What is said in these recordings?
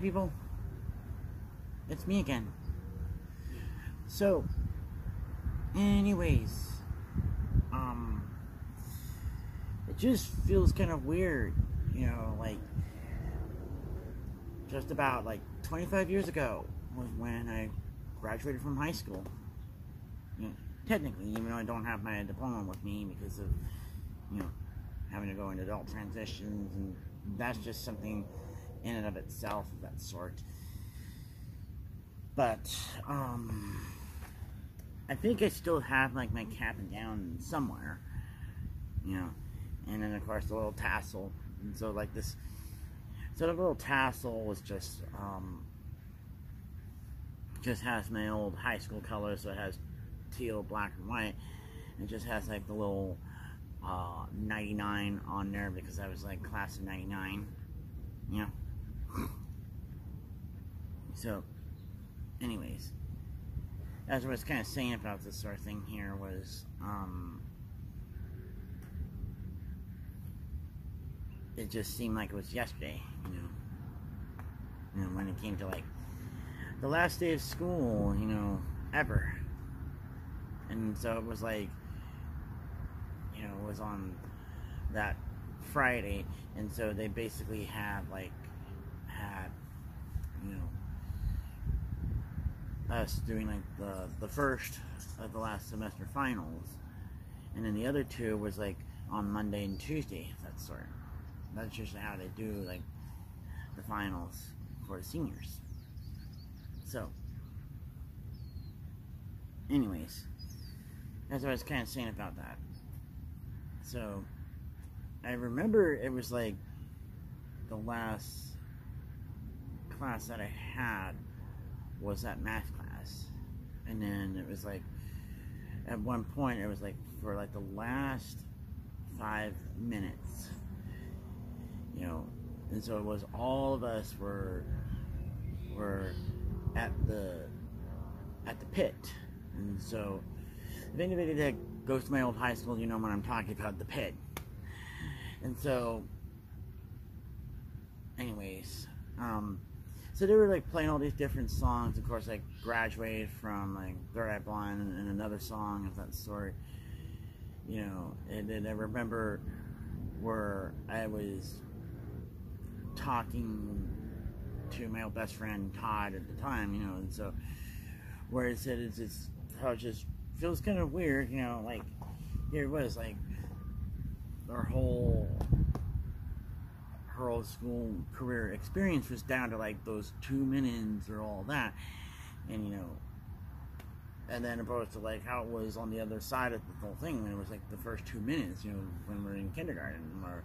people, it's me again. So, anyways, it just feels kind of weird, like, just about, 25 years ago was when I graduated from high school. Technically, even though I don't have my diploma with me because of, having to go into adult transitions, and that's just something in and of itself of that sort. But I think I still have my cap and gown somewhere, and then of course the little tassel, and so the little tassel was just has my old high school colors, so it has teal, black, and white. It just has the little 99 on there because I was class of 99. So, anyways, as I was kind of saying about this sort of thing here was, it just seemed like it was yesterday, when it came to the last day of school, ever. And so it was it was on that Friday, and so they basically had us doing the first of the last semester finals, and then the other two was on Monday and Tuesday, that sort. That's just how they do the finals for the seniors. So, anyways, as I was kind of saying about that. So, I remember it was the last class that I had was that math class. And then it was at one point it was for the last 5 minutes. And so it was all of us were at the pit. And so if anybody that goes to my old high school, you know what I'm talking about, the pit. And so, anyways, so they were playing all these different songs. Of course, I graduated from Third Eye Blind and another song of that sort. And then I remember where I was talking to my old best friend Todd at the time, and so where it said it's how it just feels kind of weird, here it was her whole school career experience was down to those 2 minutes or all that, and and then opposed to how it was on the other side of the whole thing when it was the first 2 minutes, when we're in kindergarten, or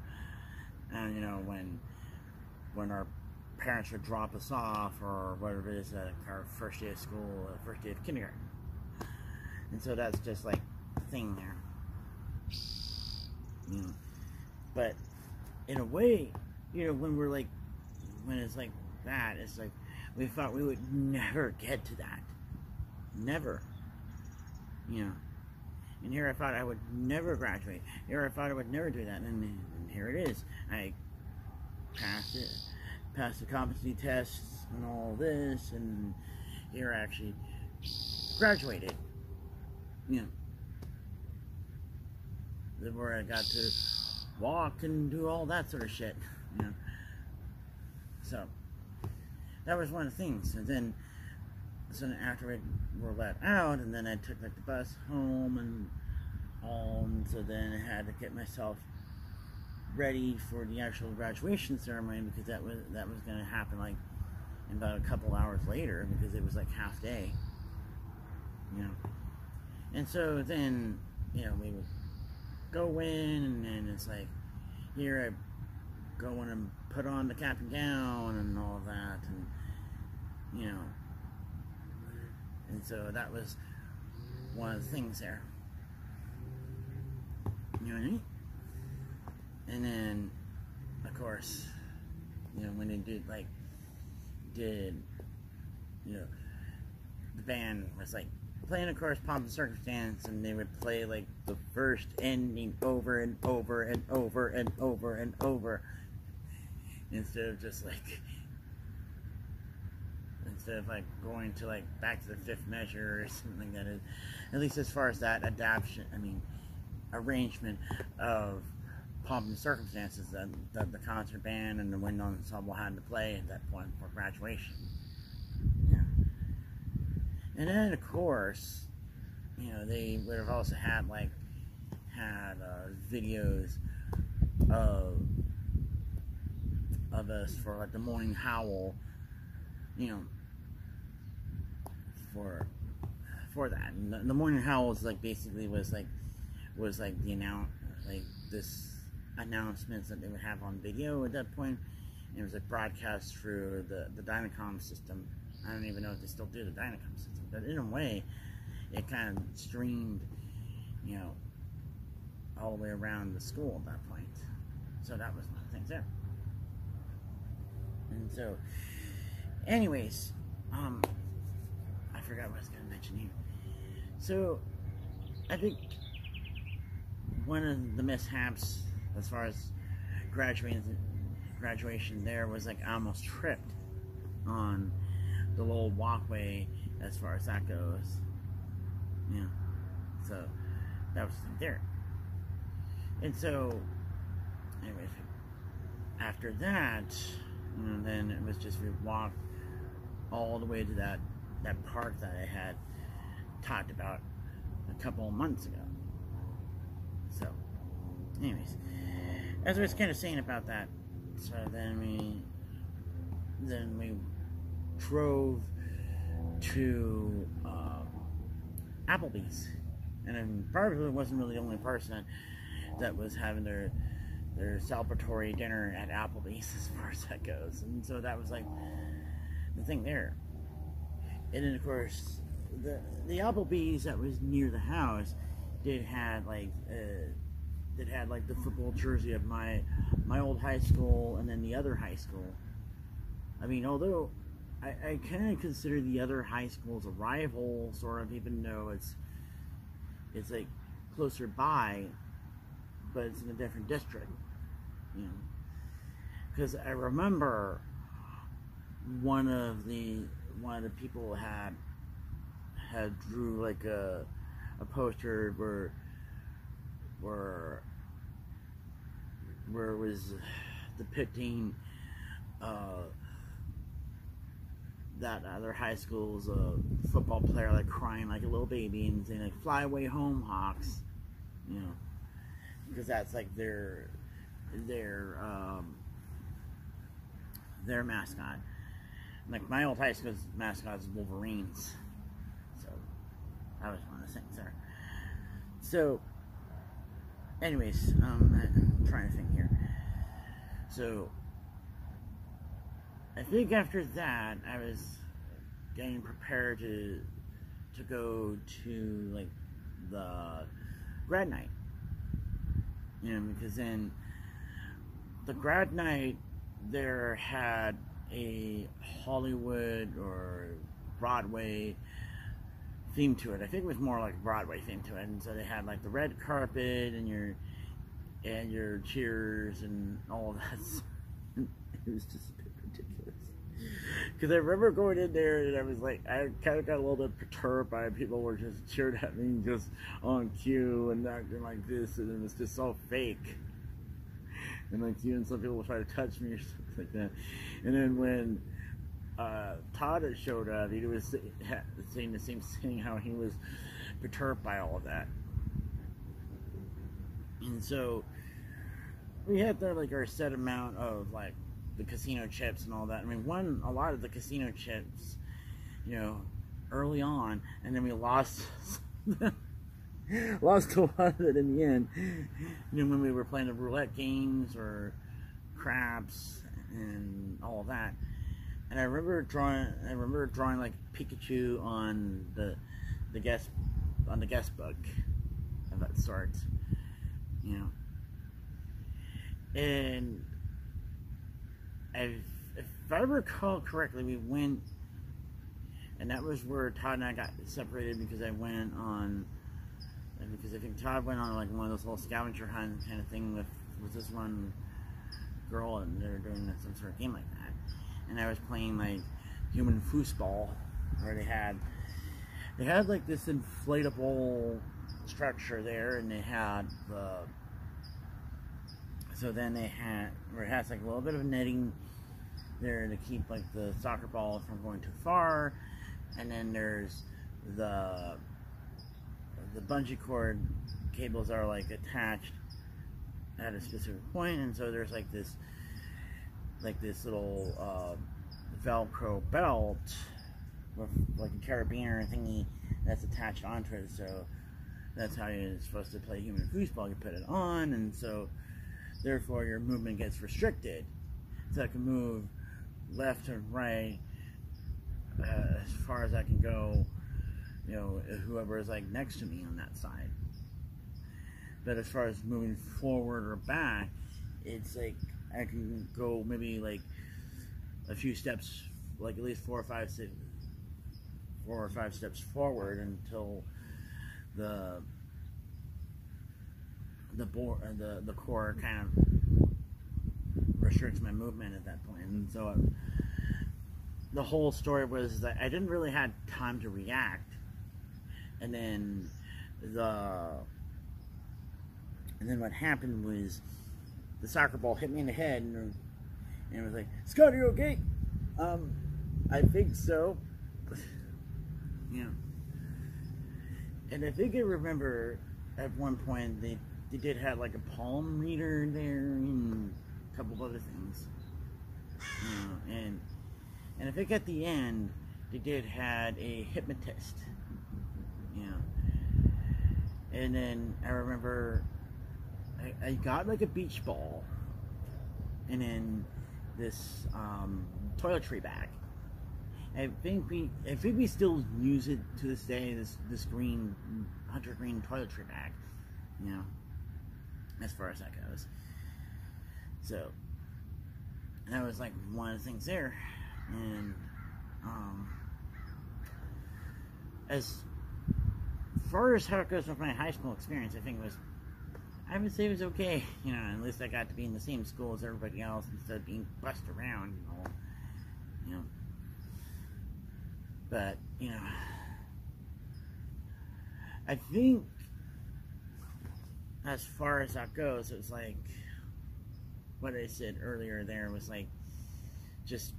and when our parents would drop us off or whatever it is at our first day of school, first day of kindergarten. And so that's just the thing there. But in a way, when we're when it's that, it's we thought we would never get to that. Never. And here I thought I would never graduate. Here I thought I would never do that. And here it is. I passed it. Passed the competency tests and all this. And here I actually graduated. Where I got to walk and do all that sort of shit. So that was one of the things. And then so after we were let out, and then I took the bus home and all, and so then I had to get myself ready for the actual graduation ceremony, because that was going to happen about a couple hours later, because it was half day. And so then we would go in, and then it's here I go in and put on the cap and gown and all that, and and so that was one of the things there. You know what I mean? And then, of course, when they did, the band was, playing, of course, Pomp and Circumstance, and they would play, the first ending over and over and over and over and over, instead of just, instead of like going to like back to the fifth measure or something like that. At least as far as that arrangement of pomp and circumstances that the concert band and the wind ensemble had to play at that point for graduation. Yeah. And then of course, you know, they would have also had videos of us for like the morning howl, you know, for that. And the morning howl was like basically was like this announcements that they would have on video at that point. And it was like broadcast through the Dynacom system. I don't even know if they still do the Dynacom system, but in a way, it kind of streamed, you know, all the way around the school at that point. So that was one of the things there. And so, anyways, I forgot what I was going to mention here. So, I think one of the mishaps as far as graduation there was like I almost tripped on the little walkway as far as that goes. Yeah. So, that was there. And so, anyways, after that, and then it was just we walked all the way to that park that I had talked about a couple of months ago. So, anyways, as I was kind of saying about that, so then we drove to Applebee's, and then probably wasn't really the only person that was having their celebratory dinner at Applebee's as far as that goes. And so that was like the thing there. And then of course the Applebee's that was near the house had like the football jersey of my old high school and then the other high school. I mean, although I kind of consider the other high school as a rival, sort of, even though it's like closer by, but it's in a different district, you know. Because I remember one of the people had drew like a poster where it was depicting that other high school's football player like crying like a little baby and saying like "Fly away home, Hawks," you know. Because that's like their mascot. Like my old high school's mascot is Wolverines. So that was one of the things there. So, anyways, I'm trying to think here. So I think after that I was getting prepared to go to like the grad night. You know, because then the grad night there had a Hollywood or Broadway theme to it. I think it was more like a Broadway theme to it. And so they had like the red carpet and your cheers and all of that. It was just a bit ridiculous. Because I remember going in there and I was like, I kind of got a little bit perturbed by people were just cheered at me just on cue and acting like this, and it was just so fake. And like even some people would try to touch me or something like that. And then when Todd had showed up, he was saying the same thing, how he was perturbed by all of that. And so we had like our set amount of like the casino chips and all that. I mean, a lot of the casino chips, you know, early on, and then we lost lost a lot of it in the end. You know, when we were playing the roulette games or craps and all of that. And I remember drawing like Pikachu on the guest book of that sort, you know. And if I recall correctly, we went, and that was where Todd and I got separated because I went on, because I think Todd went on like one of those little scavenger hunt kind of thing with this one girl, and they were doing some sort of game like that. And I was playing like human foosball, where they had like this inflatable structure there, and they had so then they had where it has like a little bit of netting there to keep like the soccer ball from going too far, and then there's the bungee cord cables are like attached at a specific point, and so there's like this little Velcro belt with like a carabiner thingy that's attached onto it. So that's how you're supposed to play human foosball. You put it on, and so therefore your movement gets restricted. So I can move left and right as far as I can go, you know, whoever is like next to me on that side. But as far as moving forward or back, it's like I can go maybe like a few steps, like at least 4 or 5 steps forward until the core kind of restricts my movement at that point. And so the whole story was that I didn't really have time to react, and then what happened was the soccer ball hit me in the head, and it was like, "Scott, are you okay?" I think so. Yeah. And I think I remember at one point they did have like a palm reader there and a couple of other things. And I think at the end they did had a hypnotist. And then I remember I got like a beach ball, and then this toiletry bag. I think we still use it to this day. This green hunter green toiletry bag, you know, as far as that goes. So that was like one of the things there, and as far as how it goes with my high school experience, I would say it was okay. You know, at least I got to be in the same school as everybody else instead of being bussed around and all. You know. But, you know, I think as far as that goes, it was like what I said earlier there was like, just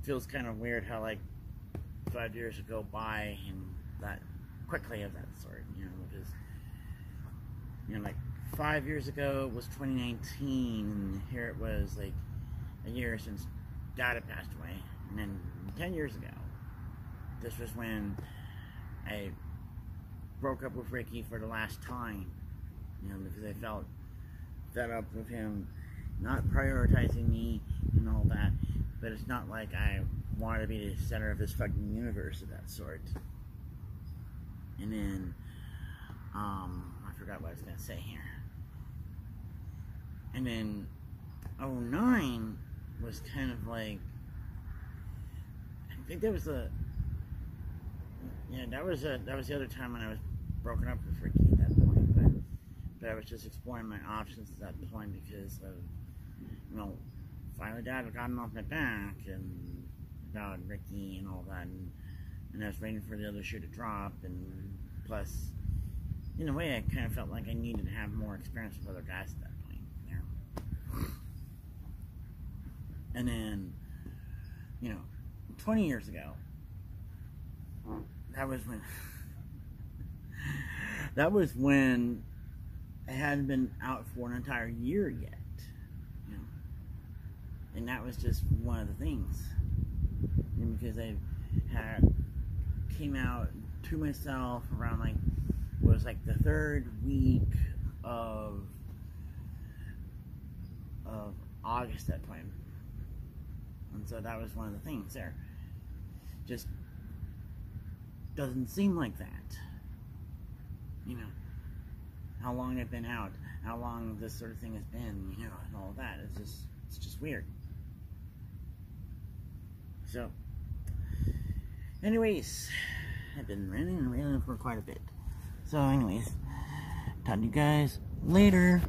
feels kind of weird how like 5 years go by and that quickly of that sort, you know, because, you know, like 5 years ago was 2019, and here it was like a year since Dad had passed away, and then 10 years ago, this was when I broke up with Ricky for the last time, you know, because I felt fed up with him not prioritizing me and all that. But it's not like I wanted to be the center of this fucking universe of that sort. And then, I forgot what I was going to say here. And then, 2009 was kind of like, I think that was the, yeah, that was the other time when I was broken up with Ricky at that point. But I was just exploring my options at that point because of, you know, finally Dad had gotten off my back and about Ricky and all that, and I was waiting for the other shoe to drop, and plus, in a way, I kind of felt like I needed to have more experience with other guys at that point there. And then, you know, 20 years ago, that was when I hadn't been out for an entire year yet, you know, and that was just one of the things, and because I came out to myself around like, it was like the third week of August at that point, and so that was one of the things there. Just doesn't seem like that, you know, how long I've been out, how long this sort of thing has been, you know, and all that. It's just weird. So, anyways, I've been ranting and railing for quite a bit. So anyways, talk to you guys later.